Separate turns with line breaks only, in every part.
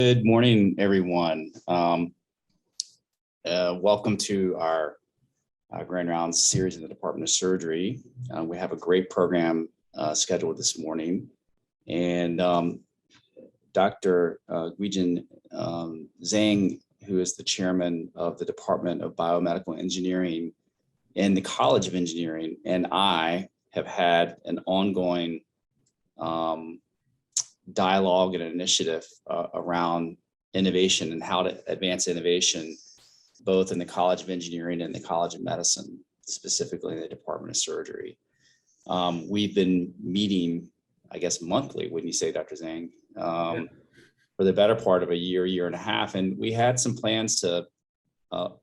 Good morning, everyone. Welcome to our Grand Rounds series in the Department of Surgery. We have a great program scheduled this morning. And Dr. Guoqiang Zhang, who is the chairman of the Department of Biomedical Engineering in the College of Engineering, and I have had an ongoing dialogue and initiative around innovation and how to advance innovation, both in the College of Engineering and the College of Medicine, specifically in the Department of Surgery. We've been meeting, I guess, monthly, wouldn't you say, Dr. Zhang, for the better part of a year and a half. And we had some plans to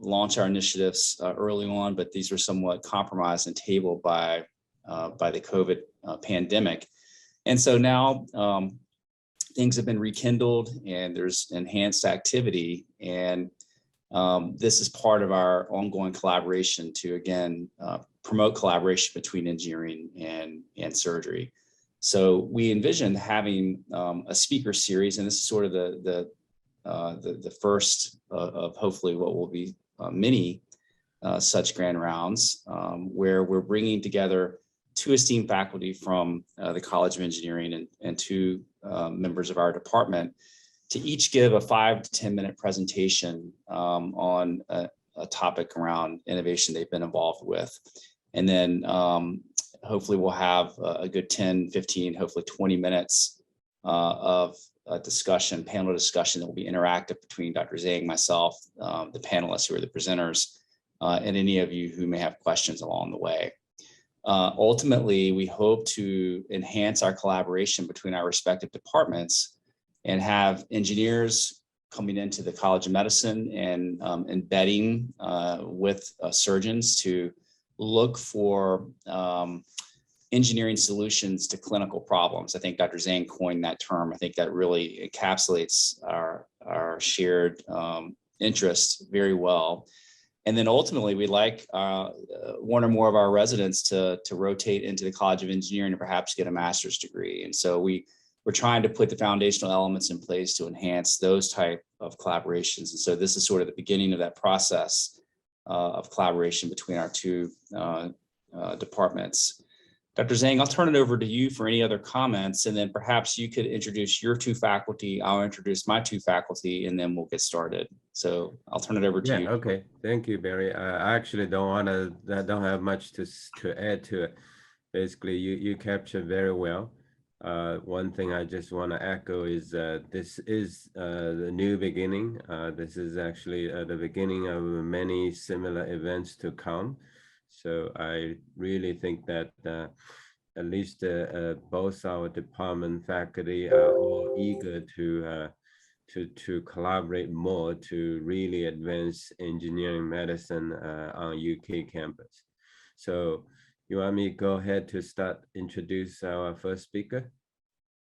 launch our initiatives early on, but these were somewhat compromised and tabled by the COVID pandemic. And so now things have been rekindled and there's enhanced activity. And this is part of our ongoing collaboration to, again, promote collaboration between engineering and surgery. So we envision having a speaker series, and this is sort of the first of hopefully what will be many such grand rounds, where we're bringing together two esteemed faculty from the College of Engineering and two members of our department to each give a 5 to 10 minute presentation on a topic around innovation they've been involved with. And then hopefully we'll have a good 10, 15, hopefully 20 minutes of a discussion, panel discussion that will be interactive between Dr. Zhang, myself, the panelists who are the presenters, and any of you who may have questions along the way. Ultimately, we hope to enhance our collaboration between our respective departments and have engineers coming into the College of Medicine and embedding with surgeons to look for engineering solutions to clinical problems. I think Dr. Zhang coined that term. I think that really encapsulates our shared interests very well. And then ultimately, we'd like one or more of our residents to rotate into the College of Engineering and perhaps get a master's degree. And so we're trying to put the foundational elements in place to enhance those type of collaborations. And so this is sort of the beginning of that process of collaboration between our two departments. Dr. Zhang, I'll turn it over to you for any other comments, and then perhaps you could introduce your two faculty. I'll introduce my two faculty, and then we'll get started. So I'll turn it over to you.
Okay. Thank you, Barry. I actually don't have much to add to it. Basically, you captured very well. One thing I just want to echo is this is the new beginning. This is actually the beginning of many similar events to come. So I really think that at least both our department faculty are all eager to collaborate more to really advance engineering medicine on UK campus. So you want me to go ahead to start introduce our first speaker?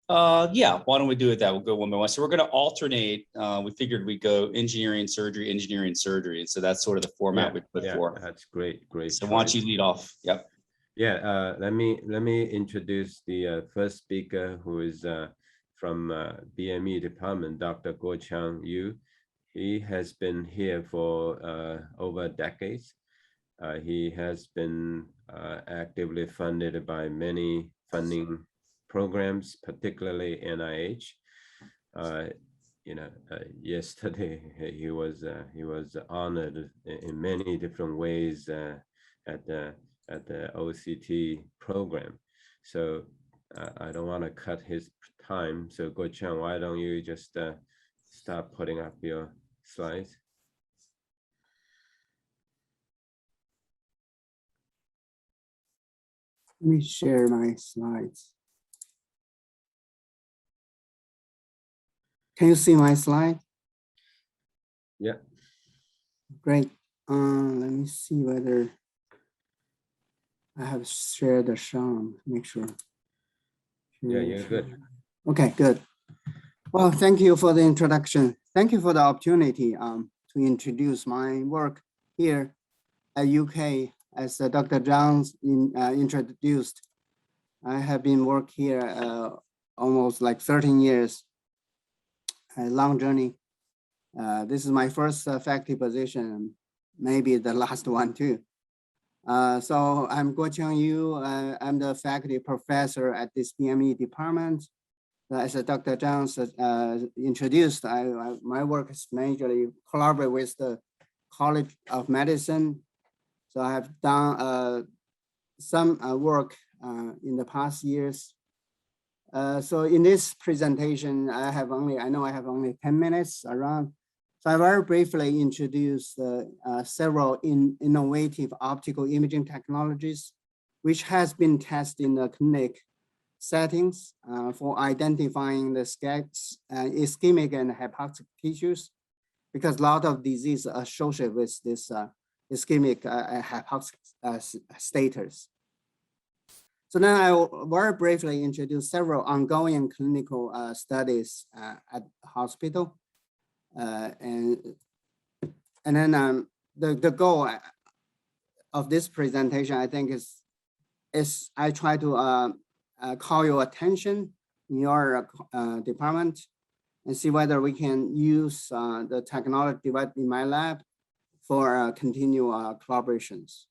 Yeah, why don't we do it that? We'll go one by one. So we're going to alternate. We figured we'd go engineering, surgery. And so that's sort of the format we put forth.
That's great.
So why don't you lead off? Yep.
Yeah, let me introduce the first speaker, who is from BME department, Dr. Guoqiang Yu. He has been here for over decades. He has been actively funded by many funding programs, particularly NIH. Yesterday he was honored in many different ways at the OCT program. So I don't want to cut his time. So Guoqiang, why don't you just start putting up your slides?
Let me share my slides. Can you see my slide?
Yeah.
Great. Let me see whether I have shared the shown. Make sure.
Yeah, you're good.
Okay, good. Well, thank you for the introduction. Thank you for the opportunity to introduce my work here at UK. As Dr. Jones introduced, I have been working here almost like 13 years. a long journey. This is my first faculty position, maybe the last one too. So I'm Guoqiang Yu. I'm the faculty professor at this BME department. As Dr. Jones introduced, my work is majorly collaborate with the College of Medicine. So I have done some work in the past years. So in this presentation, I know I have only 10 minutes around. So I very briefly introduce several innovative optical imaging technologies, which has been tested in the clinic settings for identifying the ischemic and hypoxic tissues, because a lot of disease are associated with this ischemic hypoxic status. So then I will very briefly introduce several ongoing clinical studies at the hospital. And then the goal of this presentation, I think, is I try to call your attention in your department and see whether we can use the technology developed in my lab for continued collaborations.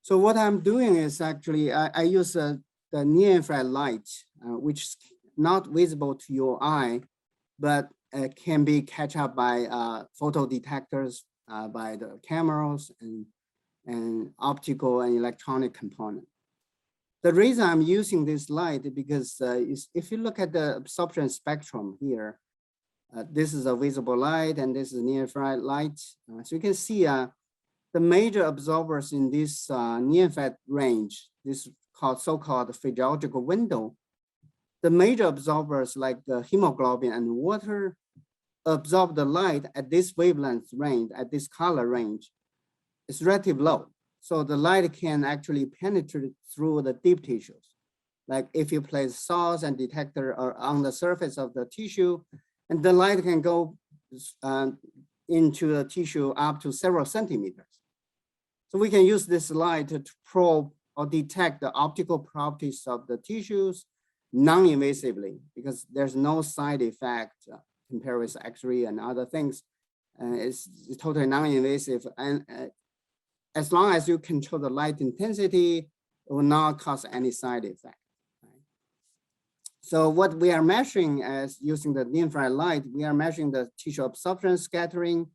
So what I'm doing is actually, I use the near-infrared light, which is not visible to your eye, but can be catch up by photo detectors, by the cameras and optical and electronic component. The reason I'm using this light is because if you look at the absorption spectrum here, this is a visible light and this is near-infrared light. So you can see the major absorbers in this near-infrared range, this so-called physiological window. The major absorbers like the hemoglobin and water absorb the light at this wavelength range, at this color range. It's relatively low. So the light can actually penetrate through the deep tissues. Like if you place source and detector on the surface of the tissue, and the light can go into the tissue up to several centimeters. So we can use this light to probe or detect the optical properties of the tissues non-invasively, because there's no side effect compared with X-ray and other things. It's totally non-invasive. And as long as you control the light intensity, it will not cause any side effect. Right? So what we are measuring as using the near-infrared light, we are measuring the tissue absorption, scattering,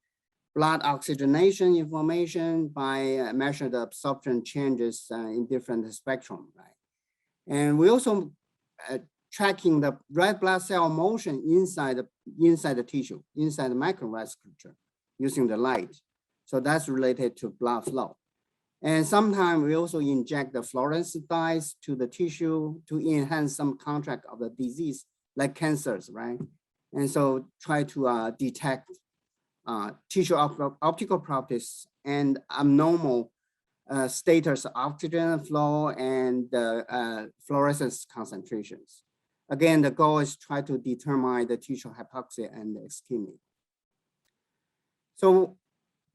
blood oxygenation information by measuring the absorption changes in different spectrum, right? And we also tracking the red blood cell motion inside the tissue, inside the microvasculature using the light. So that's related to blood flow. And sometimes we also inject the fluorescence dyes to the tissue to enhance some contract of the disease, like cancers, right? And so try to detect tissue optical properties and abnormal status of oxygen flow and fluorescence concentrations. Again, the goal is try to determine the tissue hypoxia and the ischemia. So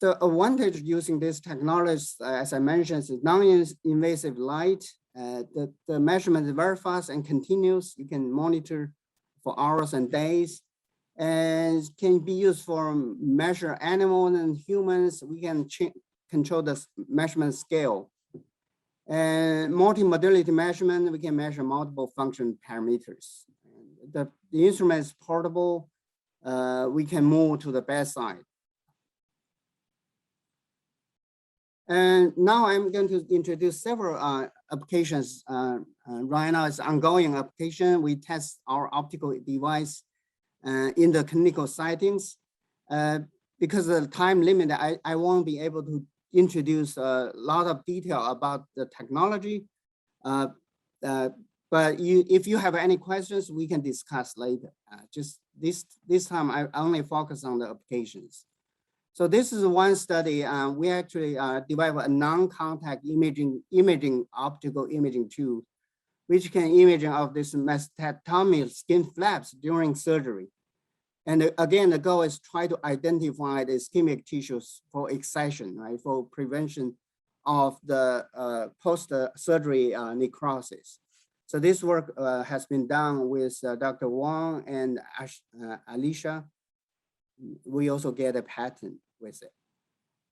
the advantage using this technology, as I mentioned, is non-invasive light. The measurement is very fast and continuous. You can monitor for hours and days, and can be used for measure animals and humans. We can control the measurement scale. And multimodality measurement, we can measure multiple function parameters. The instrument is portable. We can move to the bedside. And now I'm going to introduce several applications. Right now it's ongoing application. We test our optical device in the clinical settings. Because of the time limit, I won't be able to introduce a lot of detail about the technology. But if you have any questions, we can discuss later. Just this time, I only focus on the applications. So this is one study. We actually developed a non-contact imaging optical imaging tool, which can imaging of this mastectomy skin flaps during surgery. And again, the goal is try to identify the ischemic tissues for excision, right, for prevention of the post-surgery necrosis. So this work has been done with Dr. Wang and Alicia. We also get a patent with it.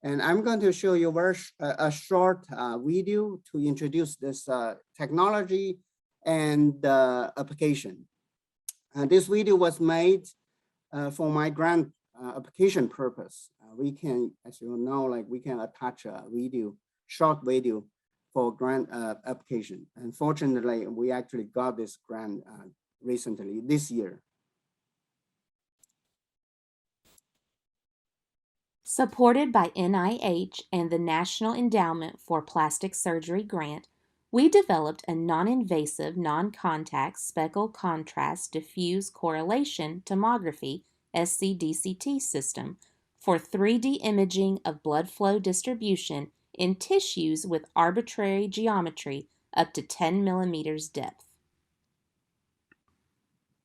And I'm going to show you a short video to introduce this technology and application. This video was made for my grant application purpose. We can, as you know, like we can attach a video, short video for grant application. Unfortunately, we actually got this grant recently this year.
Supported by NIH and the National Endowment for Plastic Surgery grant, we developed a non-invasive, non-contact speckle contrast diffuse correlation tomography (SCDCT) system for 3D imaging of blood flow distribution in tissues with arbitrary geometry up to 10 millimeters depth.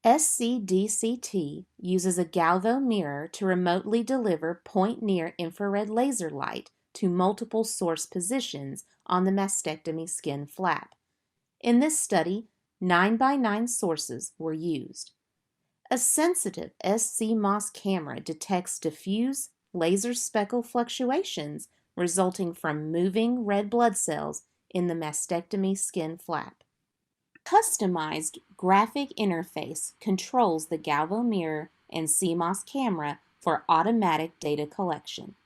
SCDCT uses a galvo mirror to remotely deliver point-near infrared laser light to multiple source positions on the mastectomy skin flap. In this study, 9x9 sources were used. A sensitive SCMOS camera detects diffuse laser speckle fluctuations resulting from moving red blood cells in the mastectomy skin flap. Customized graphic interface controls the galvo mirror and CMOS camera for automatic data collection.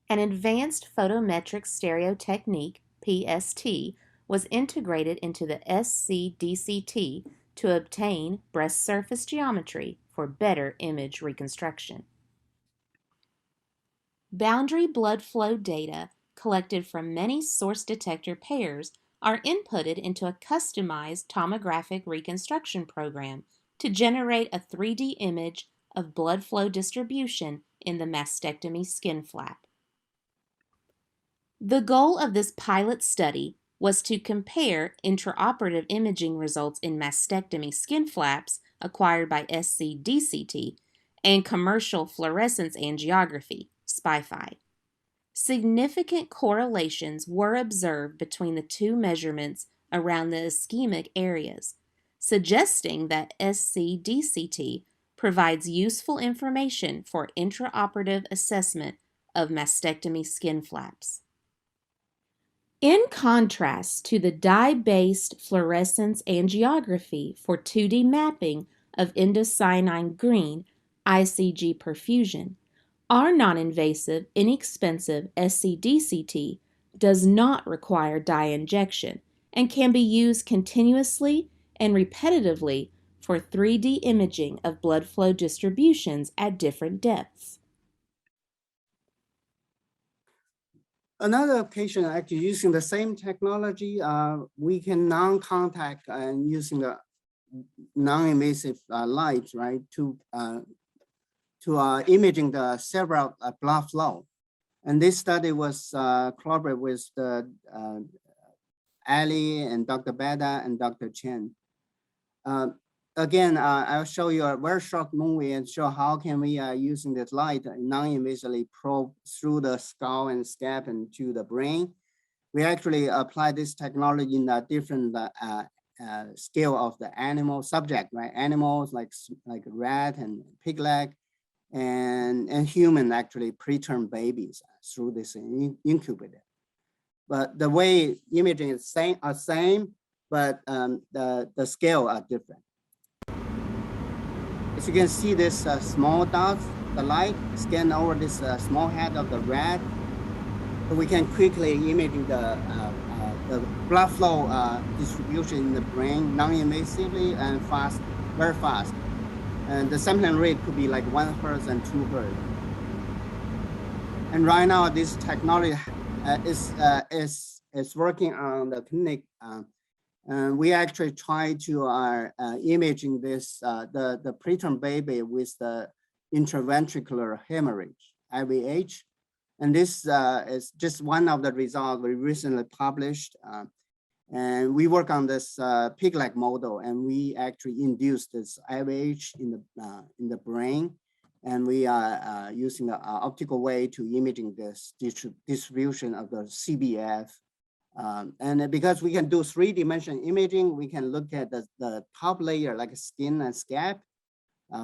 An advanced photometric stereo technique, PST, was integrated into the SCDCT to obtain breast surface geometry for better image reconstruction. Boundary blood flow data collected from many source detector pairs are inputted into a customized tomographic reconstruction program to generate a 3D image of blood flow distribution in the mastectomy skin flap. The goal of this pilot study was to compare intraoperative imaging results in mastectomy skin flaps acquired by SCDCT and commercial fluorescence angiography, SPI-FI. Significant correlations were observed between the two measurements around the ischemic areas, suggesting that SCDCT provides useful information for intraoperative assessment of mastectomy skin flaps. In contrast to the dye-based fluorescence angiography for 2D mapping of endocyanine green ICG perfusion, our non-invasive, inexpensive SCDCT does not require dye injection and can be used continuously and repetitively for 3D imaging of blood flow distributions at different depths.
Another application actually using the same technology, we can non-contact and using the non-invasive light, right, to imaging the cerebral blood flow. And this study was collaborated with the Ali and Dr. Beda and Dr. Chen. Again, I'll show you a very short movie and show how can we using this light non-invasively probe through the skull and scalp and to the brain. We actually apply this technology in a different scale of the animal subject, right? Animals like rat and pig leg, and human actually preterm babies through this incubator. But the way imaging is same, but the scale are different. As you can see, this small dots, the light scan over this small head of the rat. So we can quickly image the blood flow distribution in the brain non-invasively and fast, very fast. And the sampling rate could be like 1 Hz and 2 Hz. And right now, this technology is working on the clinic. We actually try to imaging this the preterm baby with the intraventricular hemorrhage, IVH, and this is just one of the results we recently published. And we work on this pig-like model, and we actually induced this IVH in the brain, and we are using the optical way to imaging this distribution of the CBF And because we can do 3-dimensional imaging, we can look at the top layer like skin and scalp,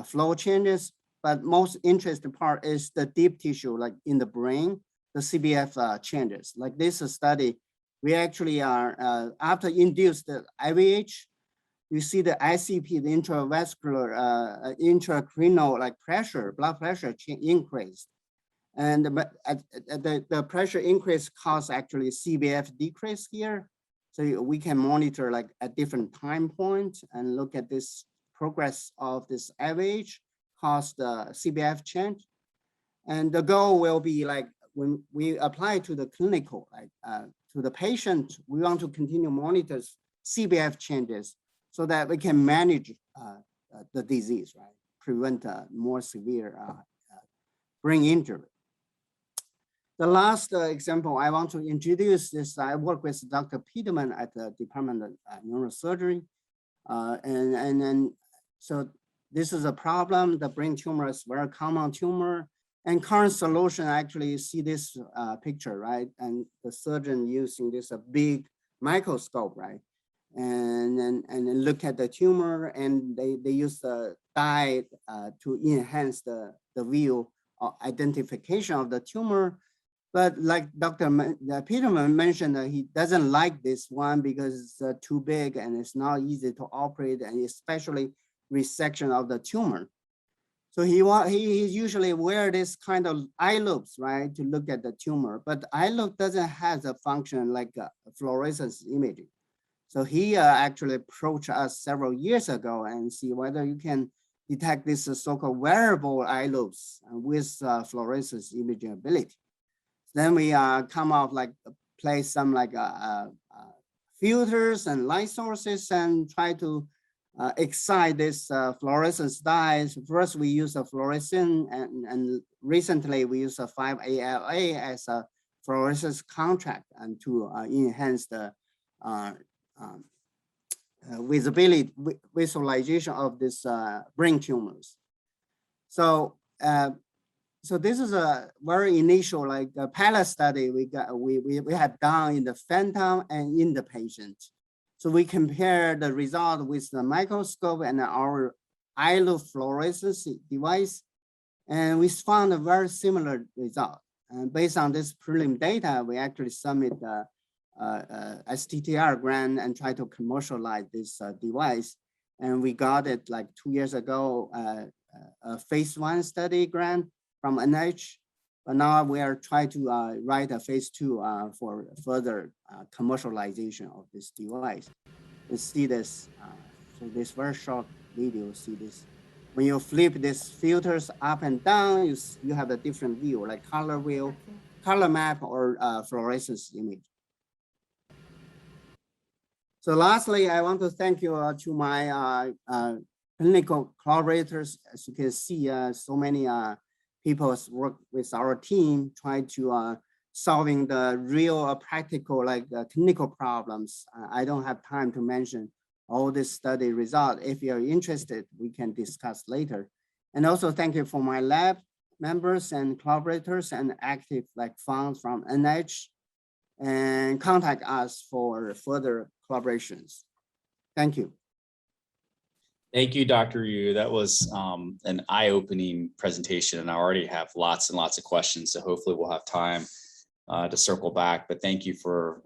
flow changes. But most interesting part is the deep tissue, like in the brain, the CBF changes. Like this study, we actually are, after induced the IVH, you see the ICP, the intravascular, intracranial like pressure, blood pressure increased. And the pressure increase cause actually CBF decrease here. So we can monitor like at different time points and look at this progress of this IVH cause the CBF change. And the goal will be like when we apply to the clinical, like to the patient, we want to continue monitor CBF changes so that we can manage the disease, right? Prevent more severe brain injury. The last example I want to introduce is I work with Dr. Peterman at the Department of Neurosurgery. And so this is a problem. The brain tumor is very common tumor. And current solution, actually you see this picture, right? And the surgeon using this big microscope, right? And then look at the tumor, and they use the dye to enhance the view or identification of the tumor. But like Dr. Peterman mentioned, he doesn't like this one because it's too big and it's not easy to operate, and especially resection of the tumor. So he usually wear this kind of eye loops, right, to look at the tumor. But the eye loop doesn't have a function like fluorescence imaging. So he actually approached us several years ago and see whether you can detect this so-called wearable eye loops with fluorescence imaging ability. Then we come out like place some like filters and light sources and try to excite this fluorescence dyes. First, we use a fluorescent, and recently we use a 5-ALA as a fluorescence contrast and to enhance the visibility, visualization of this brain tumors. So, so this is a very initial like pilot study we had done in the phantom and in the patient. So we compare the result with the microscope and our eye loop fluorescence device, and we found a very similar result. And based on this prelim data, we actually submit the STTR grant and try to commercialize this device. And we got it like 2 years ago, a phase 1 study grant from NIH. But now we are trying to write a phase 2 for further commercialization of this device. You see this, so this very short video, see this. When you flip these filters up and down, you have a different view, like color wheel, color map, or fluorescence image. So lastly, I want to thank you to my clinical collaborators. As you can see, so many people work with our team, trying to solving the real practical like clinical problems. I don't have time to mention all this study result. If you're interested, we can discuss later. And also thank you for my lab members and collaborators and active like funds from NIH, and contact us for further collaborations. Thank you.
Thank you, Dr. Yu. That was an eye-opening presentation, and I already have lots and lots of questions, so hopefully we'll have time to circle back. But thank you for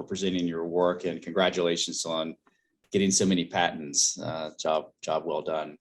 presenting your work, and congratulations on getting so many patents. Job well done.